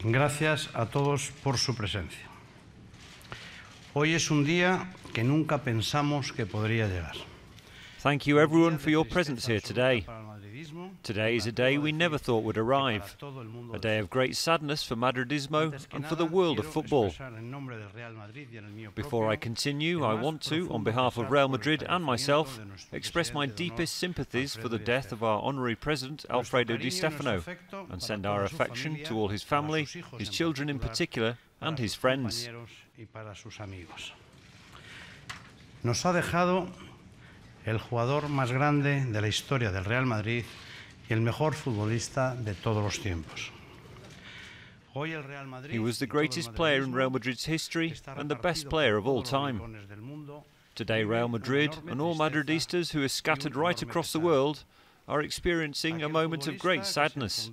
Gracias a todos por su presencia. Hoy es un día que nunca pensamos que podría llegar. Thank you everyone for your presence here today. Today is a day we never thought would arrive, a day of great sadness for Madridismo and for the world of football. Before I continue, I want to, on behalf of Real Madrid and myself, express my deepest sympathies for the death of our honorary president, Alfredo Di Stéfano, and send our affection to all his family, his children in particular, and his friends. Nos ha dejado el jugador más grande de la historia del Real Madrid y el mejor futbolista de todos los tiempos. He was the greatest player in Real Madrid's history and the best player of all time. Today Real Madrid and all Madridistas who are scattered right across the world are experiencing a moment of great sadness.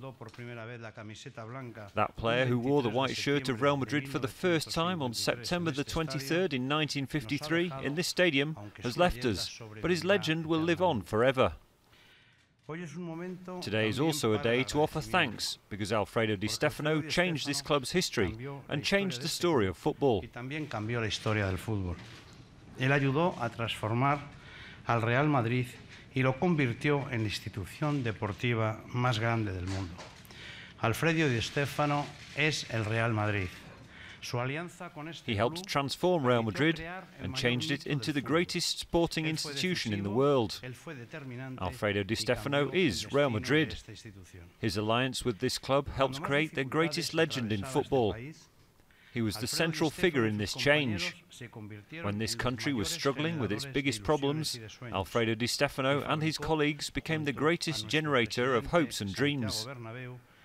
That player who wore the white shirt of Real Madrid for the first time on September the 23rd in 1953 in this stadium has left us, but his legend will live on forever. Today is also a day to offer thanks because Alfredo Di Stéfano changed this club's history and changed the story of football. Él ayudó a transformar al Real Madrid y lo convirtió en la institución deportiva más grande del mundo. Alfredo Di Stéfano es el Real Madrid. He helped transform Real Madrid and changed it into the greatest sporting institution in the world. Alfredo Di Stéfano is Real Madrid. His alliance with this club helped create the greatest legend in football. He was the central figure in this change. When this country was struggling with its biggest problems, Alfredo Di Stéfano and his colleagues became the greatest generator of hopes and dreams.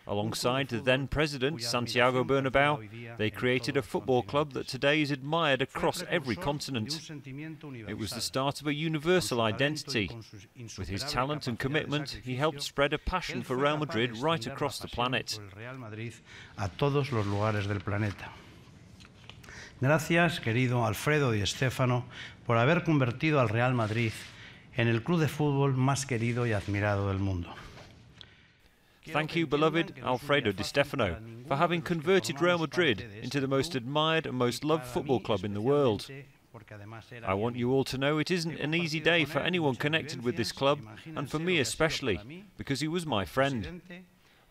Alongside the then president, Santiago Bernabéu, they created a football club that today is admired across every continent. It was the start of a universal identity. With his talent and commitment, he helped spread a passion for Real Madrid right across the planet. Gracias, querido Alfredo Di Stéfano, por haber convertido al Real Madrid en el club de fútbol más querido y admirado del mundo. Thank you, beloved Alfredo Di Stéfano, for having converted Real Madrid into the most admired and most loved football club in the world. I want you all to know it isn't an easy day for anyone connected with this club, and for me especially, because he was my friend.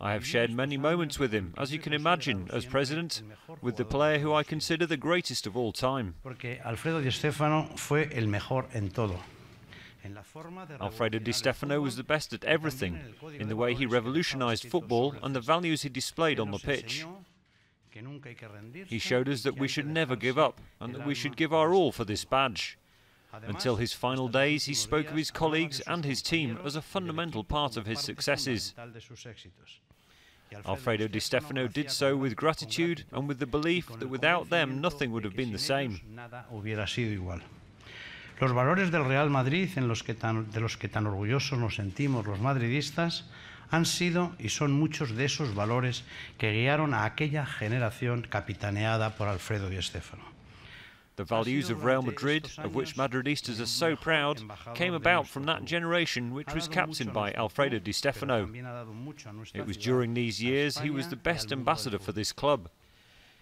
I have shared many moments with him, as you can imagine, as president, with the player who I consider the greatest of all time. Alfredo Di Stéfano fue el mejor en todo. Alfredo Di Stéfano was the best at everything, in the way he revolutionized football and the values he displayed on the pitch. He showed us that we should never give up and that we should give our all for this badge. Until his final days, he spoke of his colleagues and his team as a fundamental part of his successes. Alfredo Di Stéfano did so with gratitude and with the belief that without them nothing would have been the same. Los valores del Real Madrid, de los que tan orgullosos nos sentimos los madridistas, han sido y son muchos de esos valores que guiaron a aquella generación capitaneada por Alfredo Di Stéfano. The values of Real Madrid, of which Madridistas are so proud, came about from that generation which was captained by Alfredo Di Stéfano. It was during these years he was the best ambassador for this club.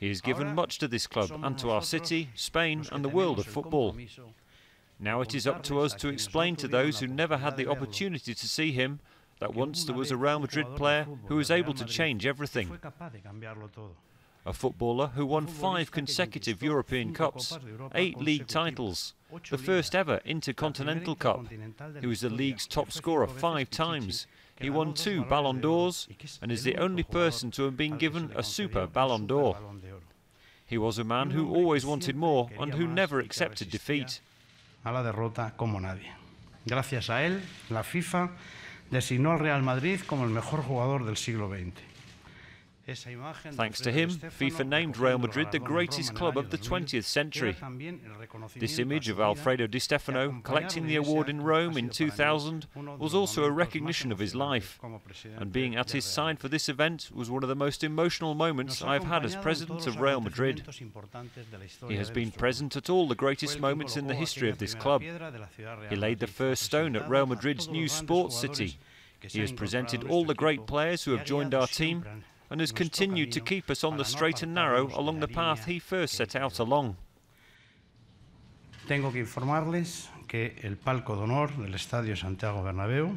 He has given much to this club and to our city, Spain and the world of football. Now it is up to us to explain to those who never had the opportunity to see him that once there was a Real Madrid player who was able to change everything. A footballer who won 5 consecutive European Cups, 8 league titles, the first ever Intercontinental Cup. He was the league's top scorer 5 times. He won 2 Ballon d'Ors and is the only person to have been given a Super Ballon d'Or. He was a man who always wanted more and who never accepted defeat. A la derrota como nadie. Gracias a él, la FIFA designó al Real Madrid como el mejor jugador del siglo XX. Thanks to him, FIFA named Real Madrid the greatest club of the 20th century. This image of Alfredo Di Stéfano collecting the award in Rome in 2000 was also a recognition of his life, and being at his side for this event was one of the most emotional moments I have had as president of Real Madrid. He has been present at all the greatest moments in the history of this club. He laid the first stone at Real Madrid's new sports city. He has presented all the great players who have joined our team, and has continued to keep us on the straight and narrow along the path he first set out along. Tengo que informarles que el palco de honor del Estadio Santiago Bernabéu.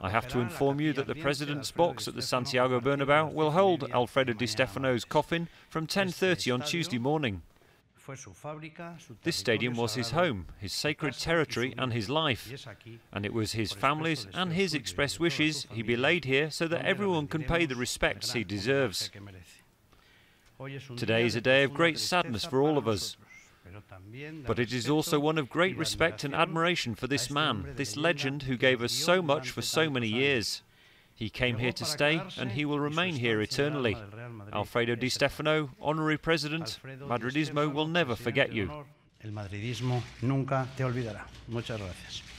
I have to inform you that the President's box at the Santiago Bernabéu will hold Alfredo Di Stefano's coffin from 10:30 on Tuesday morning. This stadium was his home, his sacred territory and his life, and it was his family's and his express wishes he be laid here so that everyone can pay the respects he deserves. Today is a day of great sadness for all of us, but it is also one of great respect and admiration for this man, this legend who gave us so much for so many years. He came here to stay, and he will remain here eternally. Alfredo Di Stefano, Honorary President, Madridismo will never forget you. El madridismo nunca te olvidará. Muchas gracias.